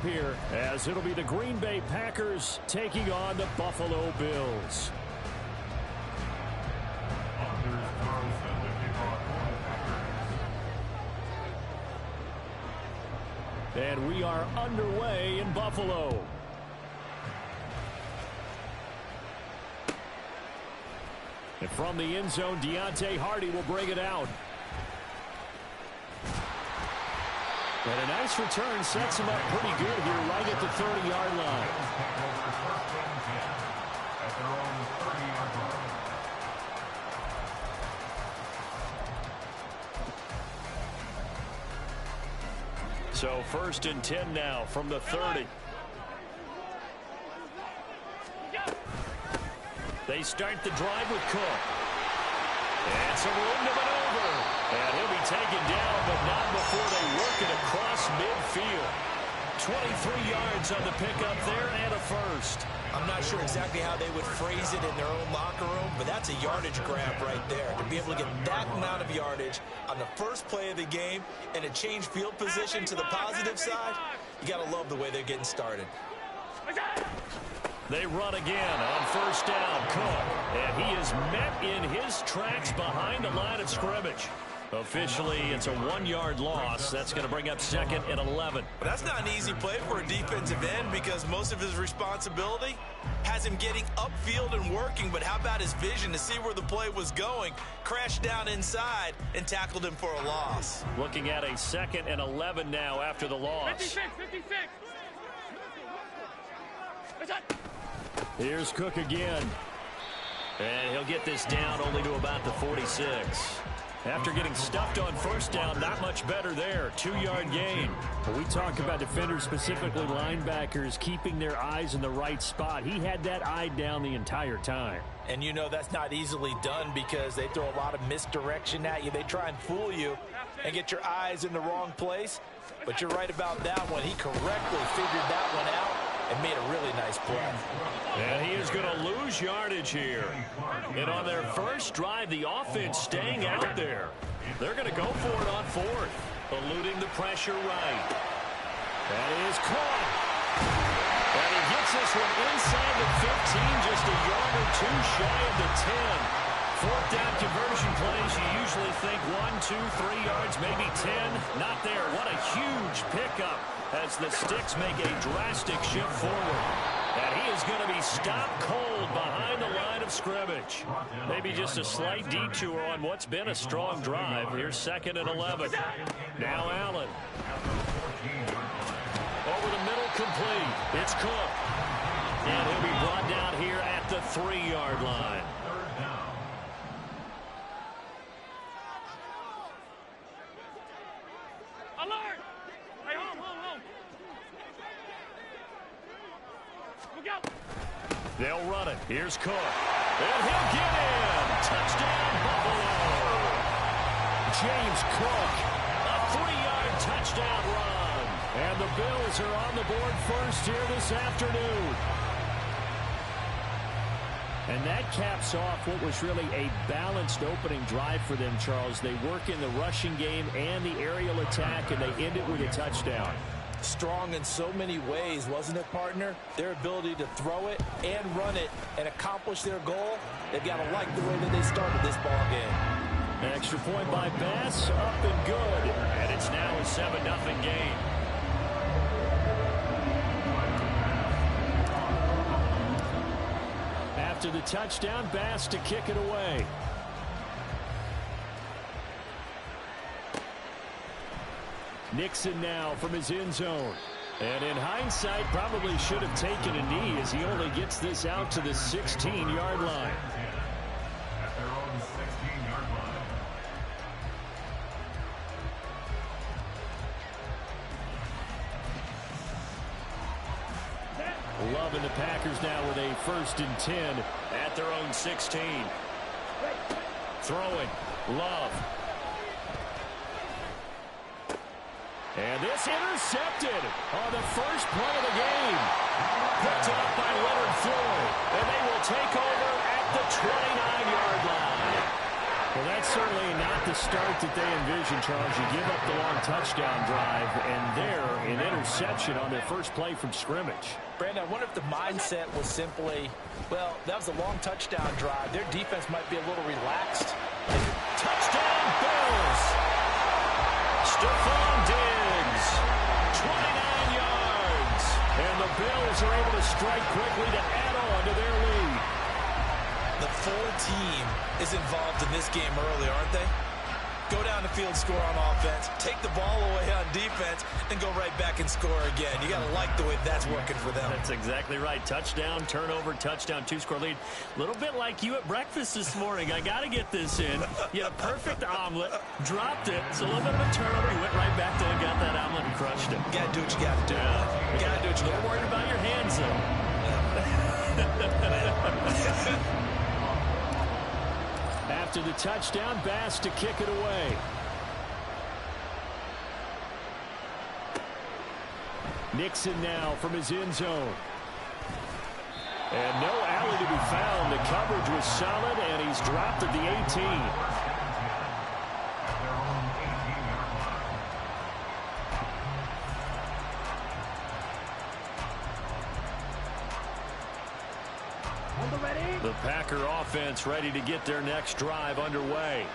here, as it'll be the Green Bay Packers taking on the Buffalo Bills. And we are underway in Buffalo. And from the end zone, Deontay Hardy will bring it out. And a nice return sets him up pretty good here right at the 30-yard line. So 1st and 10 now from the 30. They start the drive with Cook. And some room to maneuver. And he'll be taken down, but not before they work it across midfield. 23 yards on the pickup there and a first. I'm not sure exactly how they would phrase it in their own locker room, but that's a yardage grab right there. To be able to get that amount of yardage on the first play of the game and a change field position to the positive side, you got to love the way they're getting started. They run again on 1st down. Cook. And he is met in his tracks behind the line of scrimmage. Officially, it's a 1-yard loss. That's going to bring up 2nd and 11. But that's not an easy play for a defensive end because most of his responsibility has him getting upfield and working. But how about his vision to see where the play was going, crashed down inside, and tackled him for a loss. Looking at a 2nd and 11 now after the loss. 56. Here's Cook again. And he'll get this down only to about the 46. After getting stuffed on 1st down, not much better there. 2-yard gain. When we talk about defenders, specifically linebackers, keeping their eyes in the right spot, he had that eye down the entire time. And you know that's not easily done because they throw a lot of misdirection at you. They try and fool you and get your eyes in the wrong place. But you're right about that one. He correctly figured that one out and made a really nice play. And he is going to lose yardage here. And on their first drive, the offense staying out there. They're going to go for it on 4th, eluding the pressure right. That is caught. And he gets this one inside the 15, just a yard or two shy of the 10. 4th down conversion plays, you usually think 1, 2, 3 yards, maybe 10. Not there. What a huge pickup as the Sticks make a drastic shift forward. And he is going to be stopped cold behind the line of scrimmage. Maybe just a slight detour on what's been a strong drive. Here's 2nd and 11. Now Allen. Over the middle, complete. It's Cook. And he'll be brought down here at the 3-yard line. Alert! Hey, home. Look out! They'll run it. Here's Cook. And he'll get in. Touchdown, Buffalo. James Cook. A 3-yard touchdown run. And the Bills are on the board first here this afternoon. And that caps off what was really a balanced opening drive for them, Charles. They work in the rushing game and the aerial attack, and they end it with a touchdown. Strong in so many ways, wasn't it, partner? Their ability to throw it and run it and accomplish their goal, they've got to like the way that they started this ball game. An extra point by Bass, up and good. And it's now a 7-0 game. After the touchdown, Bass to kick it away. Nixon now from his end zone. And in hindsight, probably should have taken a knee as he only gets this out to the 16-yard line. At their own 16-yard line. Love and the Packers now with a 1st and 10 at their own 16. Throwing. Love. And this intercepted on the first play of the game. Picked up by Leonard Floyd. And they will take over at the 29-yard line. Well, that's certainly not the the start that they envisioned, Charles. You give up the long touchdown drive, and there, an interception on their first play from scrimmage. Brandon, I wonder if the mindset was simply, well, that was a long touchdown drive. Their defense might be a little relaxed. Touchdown, Bills! Stephon Diggs, 29 yards. And the Bills are able to strike quickly to add on to their lead. The full team is involved in this game early, aren't they? Go down the field, score on offense, take the ball away on defense, and go right back and score again. You got to like the way that's working for them. That's exactly right. Touchdown, turnover, touchdown, two-score lead. A little bit like you at breakfast this morning. I got to get this in. You had a perfect omelet, dropped it. It's a little bit of a turnover. You went right back there and got that omelet and crushed it. You got to do what you got to do. You got to do what you got to do. Don't worry about your hands, though. After the touchdown, Bass to kick it away. Nixon now from his end zone. And no alley to be found. The coverage was solid, and he's dropped at the 18. The Packer offense ready to get their next drive underway.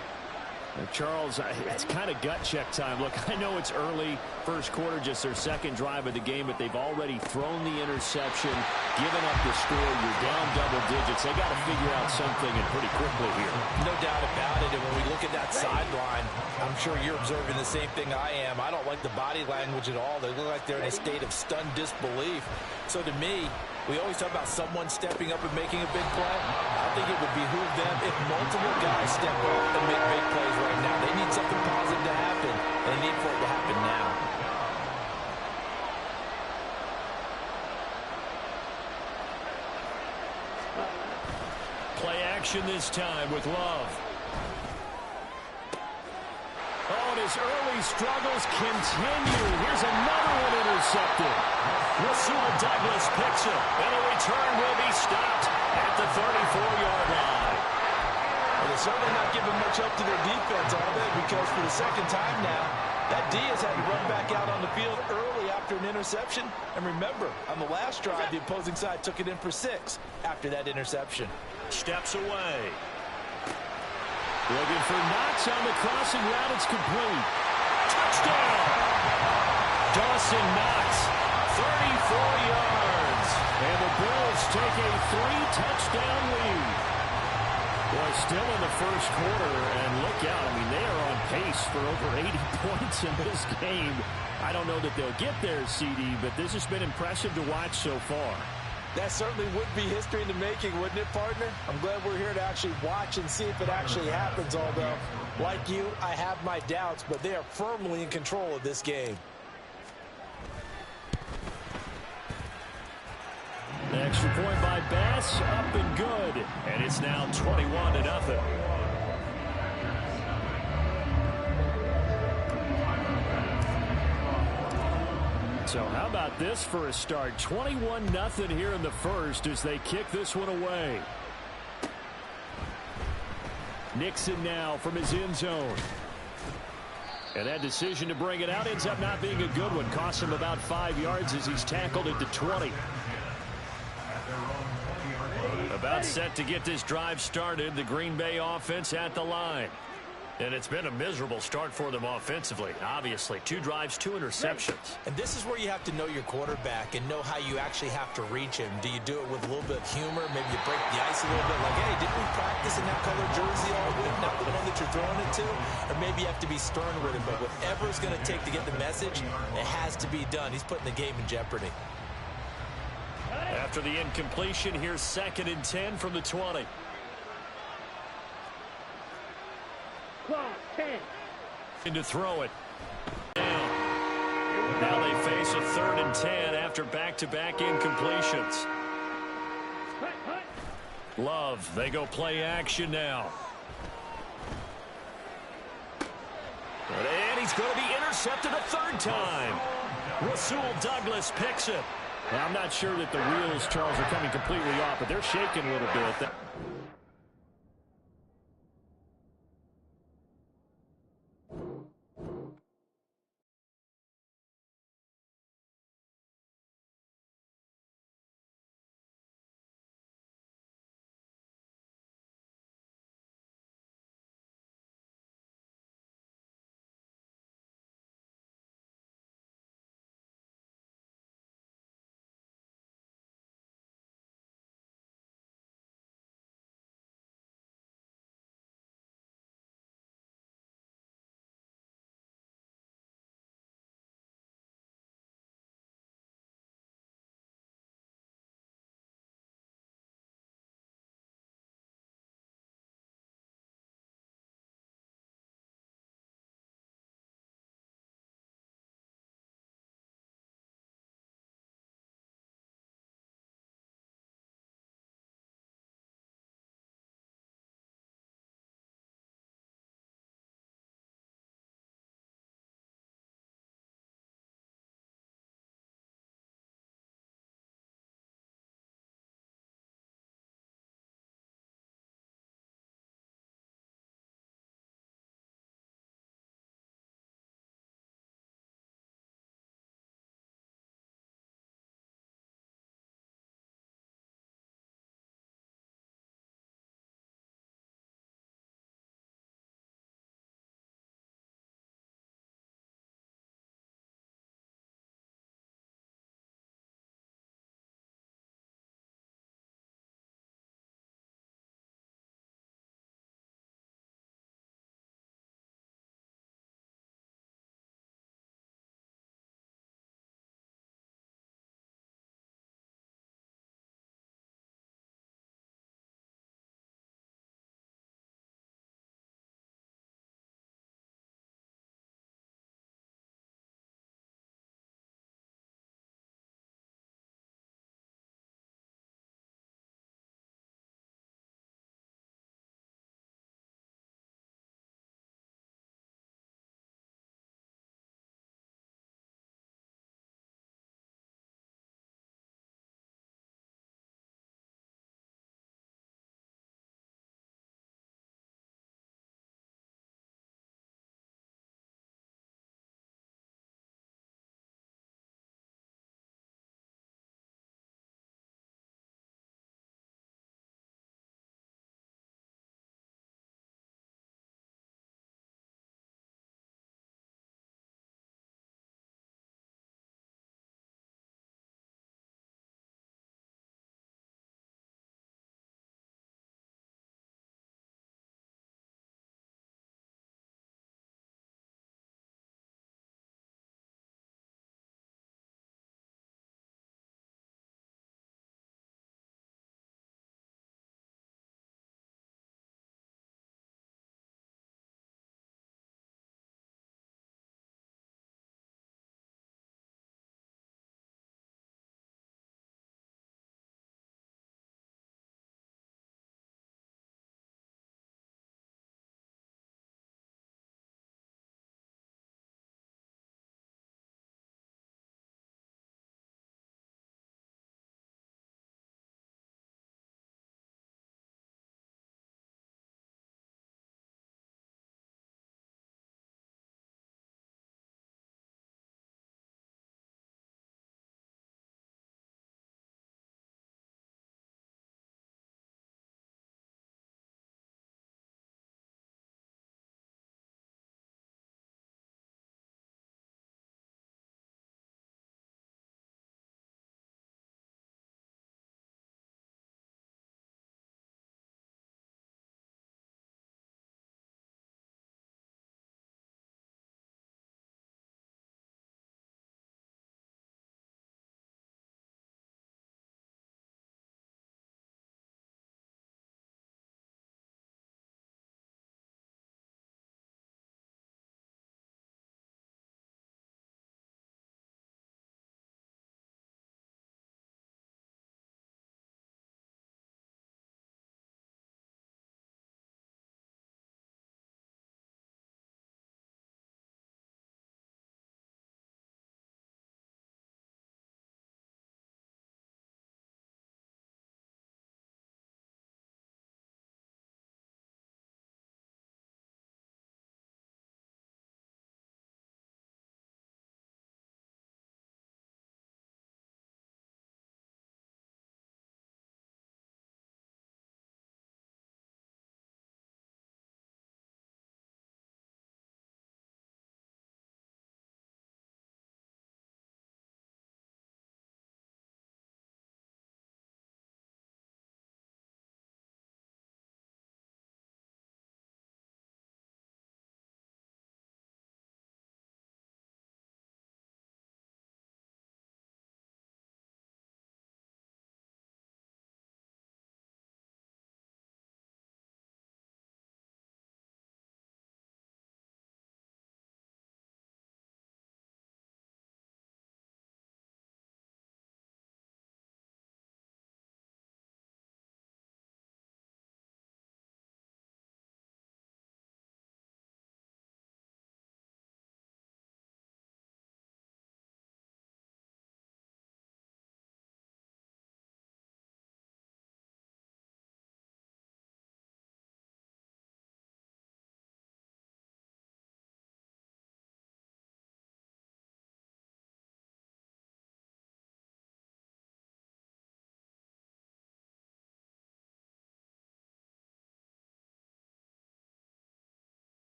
Charles, it's kind of gut check time. Look, I know it's early, first quarter, just their second drive of the game, but they've already thrown the interception, given up the score. You're down double digits. They got to figure out something, and pretty quickly here. No doubt about it. And when we look at that sideline, I'm sure you're observing the same thing I am. I don't like the body language at all. They look like they're in a state of stunned disbelief. So to me, we always talk about someone stepping up and making a big play. I think it would behoove them if multiple guys step up and make big plays right now. They need something positive to happen, and they need for it to happen now. Play action this time with Love. Oh, and his early struggles continue. Here's another one intercepted. Rasul Douglas picks it, and a return will be stopped at the 34-yard line. Well, they're certainly not giving much help to their defense, are they? Because for the second time now, that D has had to run back out on the field early after an interception. And remember, on the last drive, the opposing side took it in for 6 after that interception. Steps away. Looking for Knox on the crossing route. It's complete. Touchdown! Dawson Knox, 34 yards. And the Bills take a 3-touchdown lead. Well, still in the first quarter, and look out. I mean, they are on pace for over 80 points in this game. I don't know that they'll get there, CD, but this has been impressive to watch so far. That certainly would be history in the making, wouldn't it, partner? I'm glad we're here to actually watch and see if it actually happens, although, like you, I have my doubts, but they are firmly in control of this game. An extra point by Bass, up and good. And it's now 21-0. So how about this for a start? 21-0 here in the first as they kick this one away. Nixon now from his end zone. And that decision to bring it out ends up not being a good one. Costs him about 5 yards as he's tackled at the 20. About set to get this drive started. The Green Bay offense at the line. And it's been a miserable start for them offensively. Obviously, 2 drives, 2 interceptions. And this is where you have to know your quarterback and know how you actually have to reach him. Do you do it with a little bit of humor? Maybe you break the ice a little bit. Like, hey, didn't we practice in that color jersey all week? Not the one that you're throwing it to. Or maybe you have to be stern with him. But whatever it's going to take to get the message, it has to be done. He's putting the game in jeopardy. After the incompletion, here's 2nd and 10 from the 20. To throw it. Now they face a 3rd and 10 after back-to-back incompletions. Love, they go play action now. And he's going to be intercepted a 3rd time. Rasul Douglas picks it. Now, I'm not sure that the wheels, Charles, are coming completely off, but they're shaking a little bit.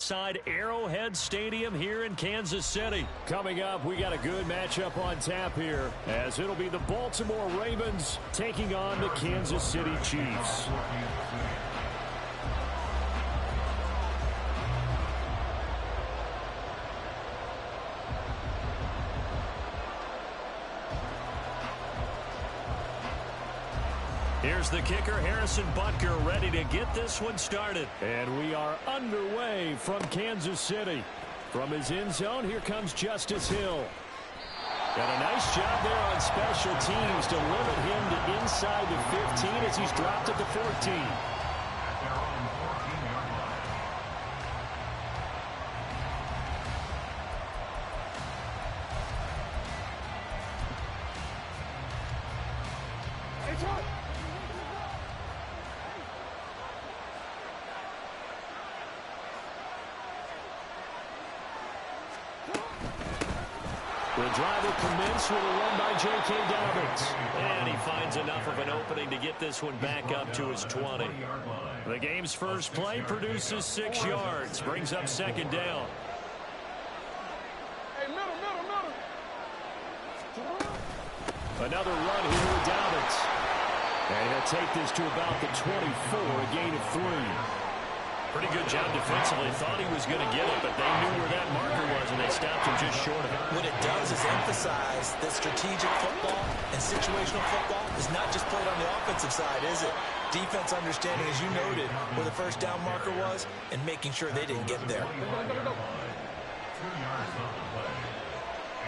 outside Arrowhead Stadium here in Kansas City. Coming up, we got a good matchup on tap here, as it'll be the Baltimore Ravens taking on the Kansas City Chiefs. Here's the kicker, Harrison Butker, ready to get this one started. And we are underway from Kansas City. From his end zone, here comes Justice Hill. And a nice job there on special teams to limit him to inside the 15 as he's dropped at the 14. The drive will commence with a run by J.K. Dobbins. And he finds enough of an opening to get this one back up to his 20. The game's first play produces 6 yards. Brings up second down. Hey, middle. Another run here with Dobbins. And he'll take this to about the 24, a gain of 3. Pretty good job defensively. Thought he was going to get it, but they knew where that marker was, and they stopped him just short of it. What it does is emphasize that strategic football and situational football is not just played on the offensive side, is it? Defense understanding, as you noted, where the first down marker was and making sure they didn't get there. 2 yards on the play.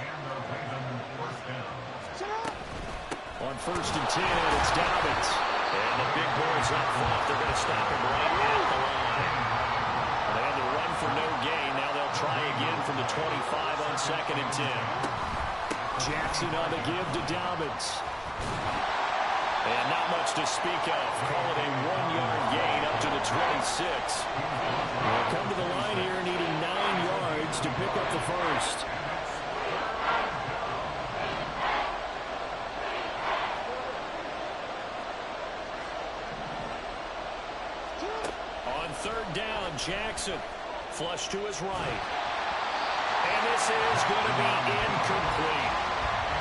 And the Ravens forced down. On 1st and 10, it's Dobbins. And the big boys up front, they're going to stop him right at the line. They had to run for no gain. Now they'll try again from the 25 on 2nd and 10. Jackson on the give to Dobbins. And not much to speak of. Call it a 1-yard gain up to the 26. They'll come to the line here needing 9 yards to pick up the first. On 3rd down, Jackson. Flush to his right. And this is going to be incomplete.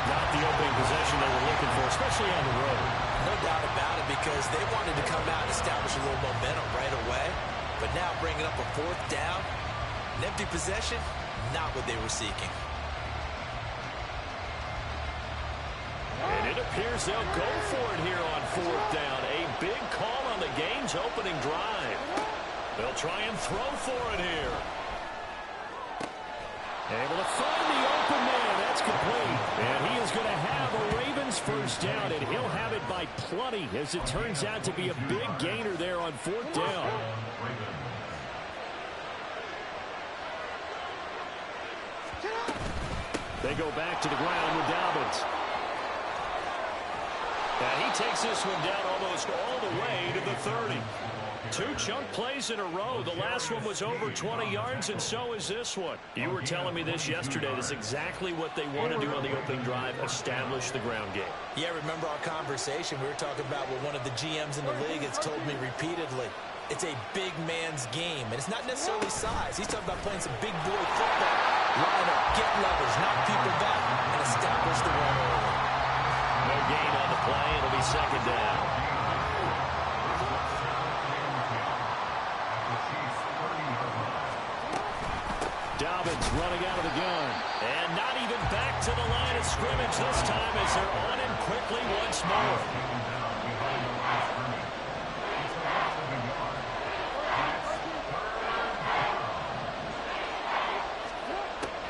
Not the opening possession they were looking for, especially on the road. No doubt about it, because they wanted to come out and establish a little momentum right away. But now bringing up a 4th down, an empty possession, not what they were seeking. And it appears they'll go for it here on 4th down. A big call on the game's opening drive. They'll try and throw for it here. Able to find the open man. That's complete. And he is going to have a Ravens first down, and he'll have it by plenty, as it turns out to be a big gainer there on 4th down. They go back to the ground with Dobbins. And he takes this one down almost all the way to the 30. 2 chunk plays in a row. The last one was over 20 yards, and so is this one. You were telling me this yesterday. This is exactly what they want to do on the opening drive, establish the ground game. Yeah, remember our conversation? We were talking about what one of the GMs in the league has told me repeatedly. It's a big man's game, and it's not necessarily size. He's talking about playing some big boy football. Line up, get levers, knock people back, and establish the run early. No gain on the play. It'll be 2nd down. Dobbins running out of the gun. And not even back to the line of scrimmage this time, as they're on him quickly once more.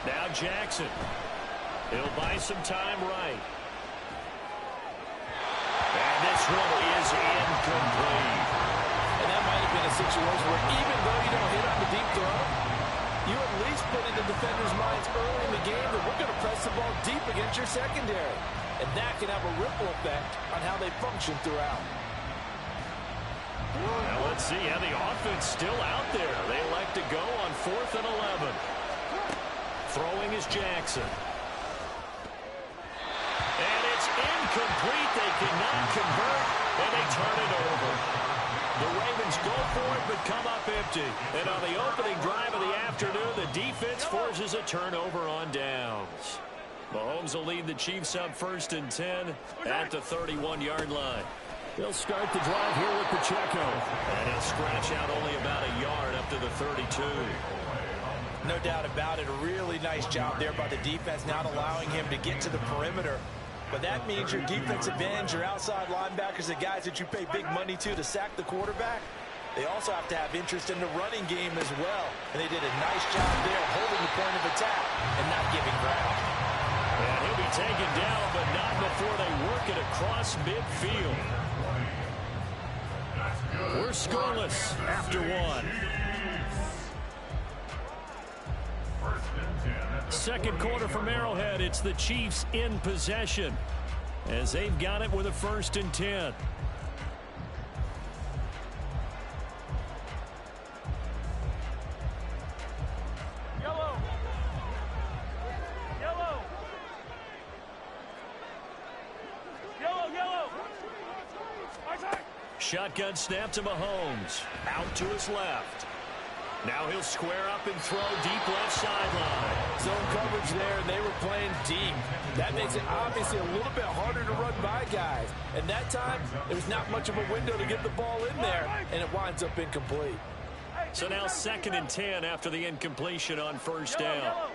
Now Jackson. He'll buy some time right. And this one is incomplete. And that might have been a situation where even though you don't hit on the deep throw, you at least put in the defenders' minds early in the game that we're going to press the ball deep against your secondary. And that can have a ripple effect on how they function throughout. Now let's see. Yeah, the offense still out there. They elect to go on 4th and 11. Throwing is Jackson. And it's incomplete. They cannot convert, and they turn it over. The Ravens go for it but come up empty. And on the opening drive of the afternoon, the defense forces a turnover on downs. Mahomes will lead the Chiefs up 1st and 10 at the 31-yard line. They'll start the drive here with Pacheco. And he'll scratch out only about a yard up to the 32. No doubt about it. A really nice job there by the defense, not allowing him to get to the perimeter. But that means your defensive ends, your outside linebackers, the guys that you pay big money to sack the quarterback, they also have to have interest in the running game as well. And they did a nice job there holding the point of attack and not giving ground. And he'll be taken down, but not before they work it across midfield. We're scoreless after one. Second quarter from Arrowhead. It's the Chiefs in possession as they've got it with a 1st and 10. Yellow. Yellow. Yellow, yellow. Shotgun snap to Mahomes. Out to his left. Now he'll square up and throw deep left sideline. Zone coverage there, and they were playing deep. That makes it obviously a little bit harder to run by guys. And that time, there's not much of a window to get the ball in there, and it winds up incomplete. So now 2nd and 10 after the incompletion on 1st down.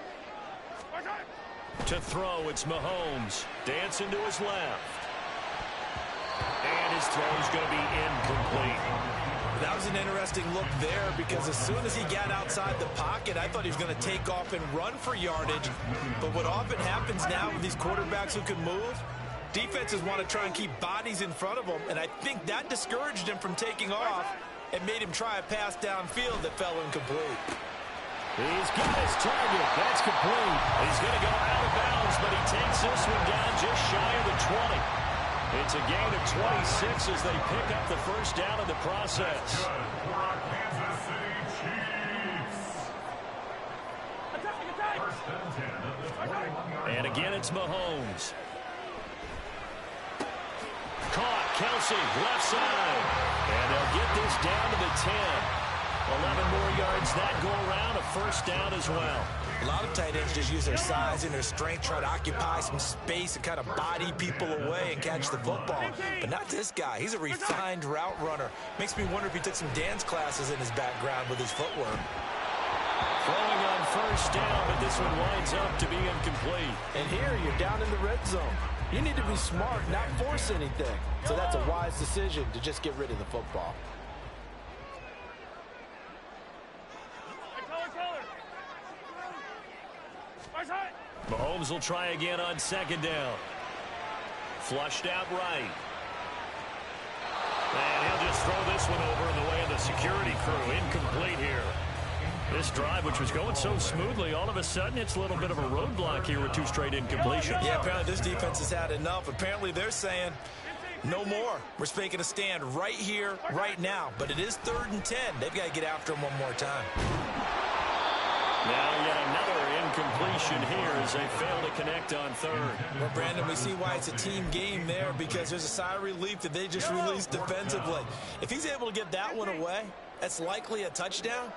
To throw, it's Mahomes. Dancing to his left. And his throw's going to be incomplete. That was an interesting look there because as soon as he got outside the pocket, I thought he was going to take off and run for yardage. But what often happens now with these quarterbacks who can move, defenses want to try and keep bodies in front of them, and I think that discouraged him from taking off and made him try a pass downfield that fell incomplete. He's got his target. That's complete. He's going to go out of bounds, but he takes this one down just shy of the 20. It's a gain of 26 as they pick up the 1st down in the process. And again, it's Mahomes. Caught. Kelsey, left side. And they'll get this down to the 10. 11 more yards that go around, a 1st down as well. A lot of tight ends just use their size and their strength, try to occupy some space and kind of body people away and catch the football. But not this guy. He's a refined route runner. Makes me wonder if he took some dance classes in his background with his footwork. Throwing on 1st down, but this one winds up to be incomplete. And here, you're down in the red zone. You need to be smart, not force anything. So that's a wise decision to just get rid of the football. Mahomes will try again on 2nd down. Flushed out right. And he'll just throw this one over in the way of the security crew. Incomplete here. This drive, which was going so smoothly, all of a sudden it's a little bit of a roadblock here with 2 straight incompletions. Yeah, apparently this defense has had enough. Apparently they're saying no more. We're making a stand right here, right now. But it is 3rd and 10. They've got to get after him one more time. Now yet another incompletion here as they fail to connect on 3rd. Well, Brandon, we see why it's a team game there because there's a sigh of relief that they just released defensively. If he's able to get that one away, that's likely a touchdown.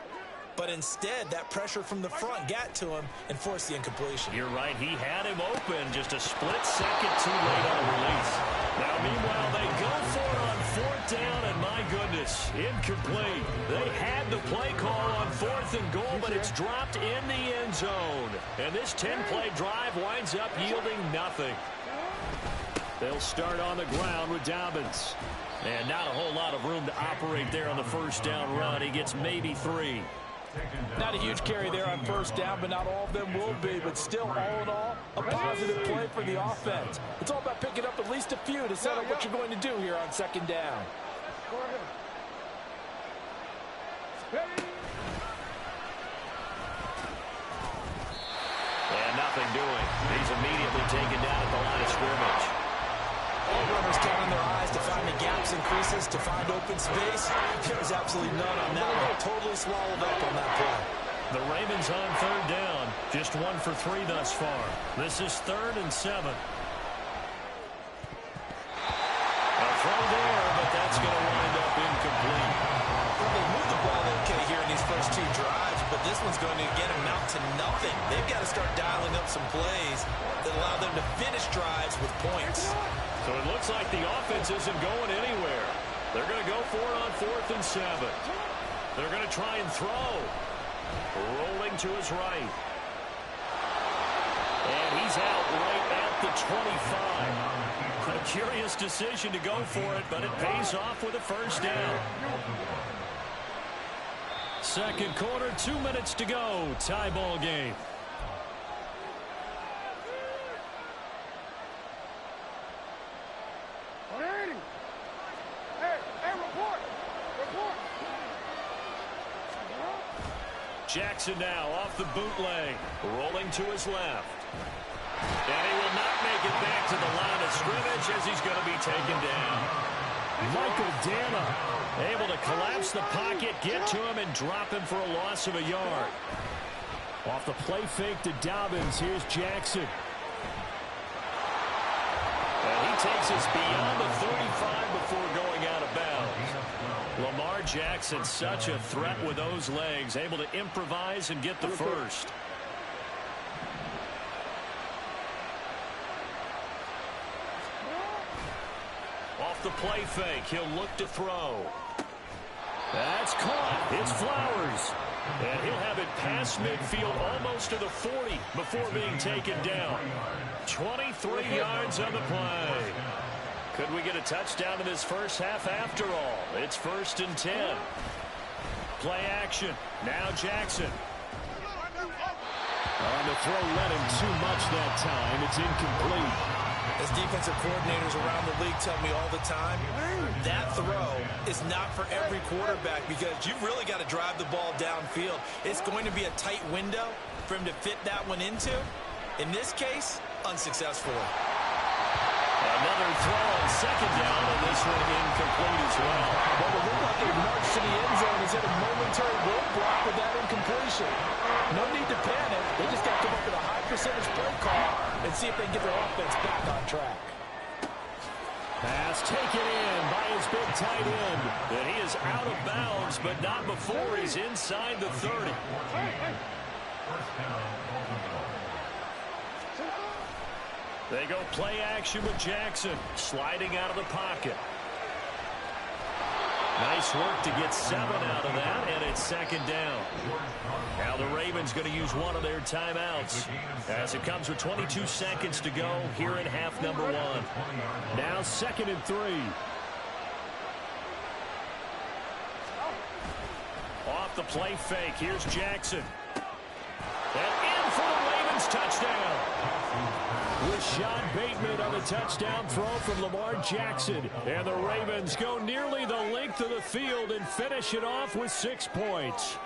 But instead, that pressure from the front got to him and forced the incompletion. You're right. He had him open just a split second too late on the release. Now, meanwhile, they go for it on 4th down, and my goodness, incomplete. They had the play call on 4th and goal, but it's dropped in the end zone. And this 10-play drive winds up yielding nothing. They'll start on the ground with Dobbins. And not a whole lot of room to operate there on the 1st down run. He gets maybe 3. Not a huge carry there on 1st down, but not all of them will be. But still, all in all, a positive play for the offense. It's all about picking up at least a few to set up what you're going to do here on 2nd down. And nothing doing. He's immediately taken down at the line of scrimmage. All runners counting their eyes to find the gaps and creases, to find open space. There was absolutely none on that one. Totally swallowed up on that play. The Ravens on 3rd down. Just 1 for 3 thus far. This is 3rd and 7. A throw there, but that's going to wind up incomplete. this one's going to, again, amount to nothing. They've got to start dialing up some plays that allow them to finish drives with points. So it looks like the offense isn't going anywhere. They're going to go for it on 4th and 7. They're going to try and throw. Rolling to his right. And he's out right at the 25. A curious decision to go for it, but it pays off with a first down. Second quarter, 2 minutes to go. Tie ball game. Jackson now off the bootleg, rolling to his left. And he will not make it back to the line of scrimmage as he's going to be taken down. Michael Dana able to collapse the pocket, get to him, and drop him for a loss of a yard. Off the play fake to Dobbins, here's Jackson. And he takes us beyond the 35 before going out of bounds. Lamar Jackson, such a threat with those legs, able to improvise and get the first. Off the play fake, he'll look to throw. That's caught. It's Flowers. And he'll have it past midfield, almost to the 40 before being taken down. 23 yards on the play. Could we get a touchdown in this first half after all? It's 1st and 10. Play action. Now Jackson. On the throw, let him too much that time. It's incomplete. As defensive coordinators around the league tell me all the time, that throw is not for every quarterback because you've really got to drive the ball downfield. It's going to be a tight window for him to fit that one into. In this case, unsuccessfully. Another throw on second down, and this one incomplete as well. Well, it looked like they marched to the end zone. He's hit a momentary roadblock with that incompletion. No need to panic. They just got to come up with a high percentage play call and see if they can get their offense back on track. Pass taken in by his big tight end. And he is out of bounds, but not before he's inside the 30. They go play action with Jackson, sliding out of the pocket. Nice work to get 7 out of that, and it's second down. Now the Ravens going to use one of their timeouts as it comes with 22 seconds to go here in half number 1. Now 2nd and 3. Off the play fake, here's Jackson. And in for the Ravens touchdown. Rashad Bateman on the touchdown throw from Lamar Jackson. And the Ravens go nearly the length of the field and finish it off with 6 points.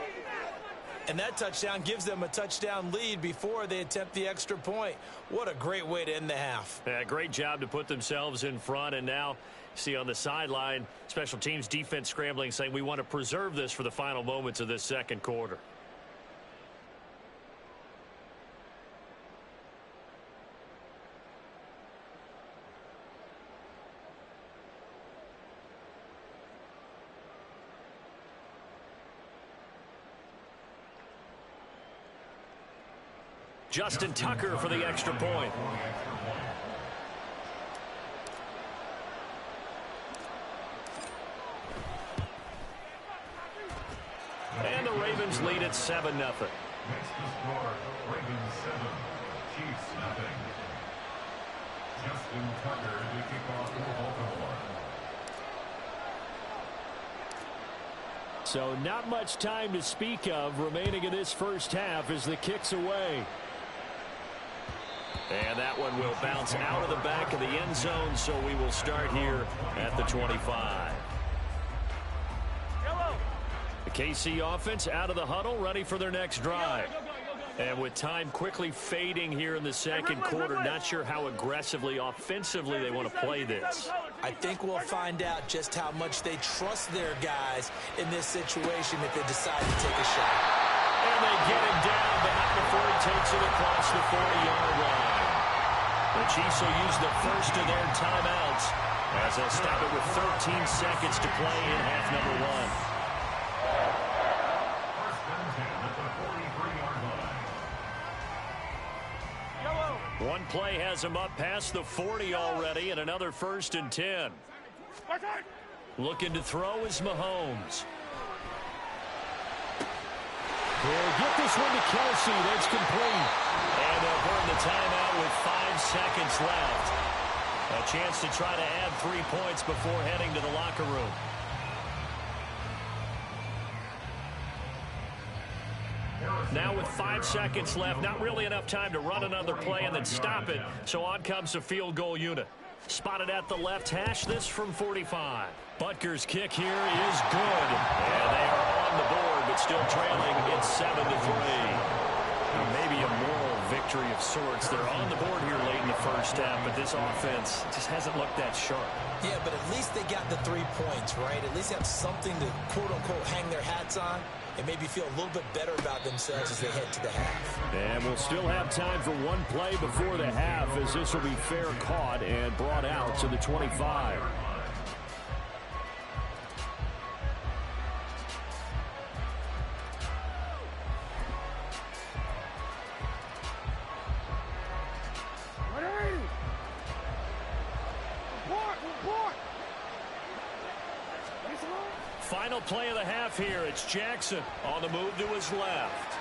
And that touchdown gives them a touchdown lead before they attempt the extra point. What a great way to end the half. Yeah, great job to put themselves in front. And now, see on the sideline, special teams defense scrambling, saying we want to preserve this for the final moments of this second quarter. Justin Tucker for the extra point. And the Ravens lead at 7-0. Next to score, Ravens 7, Chiefs nothing. Justin Tucker to kick off for Baltimore. So not much time to speak of remaining in this first half as the kick's away. And that one will bounce out of the back of the end zone, so we will start here at the 25. The KC offense out of the huddle, ready for their next drive. And with time quickly fading here in the second quarter, not sure how aggressively, offensively they want to play this. I think we'll find out just how much they trust their guys in this situation if they decide to take a shot. And they get him down, but not before he takes it across the 40-yard line. The Chiefs will use the first of their timeouts as they'll stop it with 13 seconds to play in half number 1. First and 10 at the 40. One play has him up past the 40 already, and another 1st and 10. Looking to throw is Mahomes. He'll get this one to Kelsey. That's complete. And they'll burn the timeout with 5 seconds left. A chance to try to add 3 points before heading to the locker room. Now with 5 seconds left, not really enough time to run another play and then stop it. So on comes the field goal unit. Spotted at the left hash, this from 45. Butker's kick here is good. And they are on the board, but still trailing. It's 7-3. Maybe a moral victory of sorts. They're on the board here late in the first half, but this offense just hasn't looked that sharp. Yeah, but at least they got the 3 points, right? At least they have something to, quote-unquote, hang their hats on and maybe feel a little bit better about themselves as they head to the half. And we'll still have time for one play before the half, as this will be fair caught and brought out to the 25. Final play of the half here. It's Jackson on the move to his left.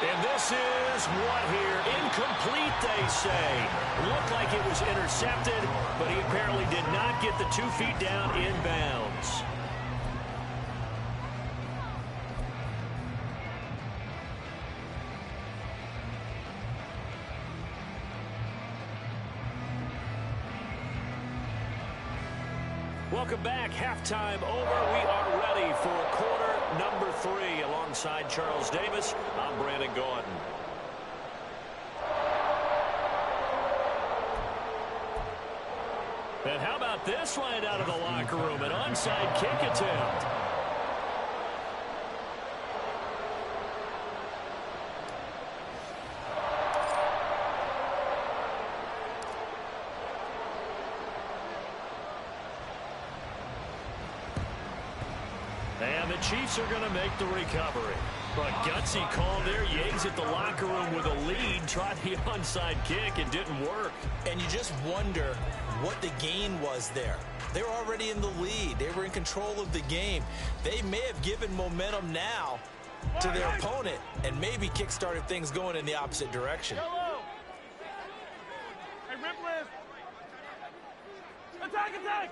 And this is what here? Incomplete, they say. Looked like it was intercepted, but he apparently did not get the 2 feet down inbounds. Welcome back. Halftime over. We are ready for quarter number 3. Alongside Charles Davis, I'm Brandon Gordon. And how about this right out of the locker room? An onside kick attempt. And the Chiefs are going to make the recovery. A gutsy call there. Yates at the locker room with a lead. Tried the onside kick. It didn't work. And you just wonder what the gain was there. They were already in the lead. They were in control of the game. They may have given momentum now to their opponent and maybe kick-started things going in the opposite direction. Yellow. Hey, Ripley. Attack, attack.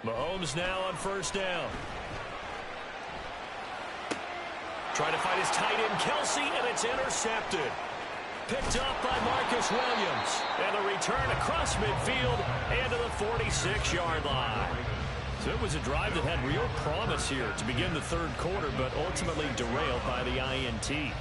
Mahomes now on first down. Trying to find his tight end, Kelsey, and it's intercepted. Picked up by Marcus Williams. And a return across midfield and to the 46-yard line. So it was a drive that had real promise here to begin the third quarter, but ultimately derailed by the INT.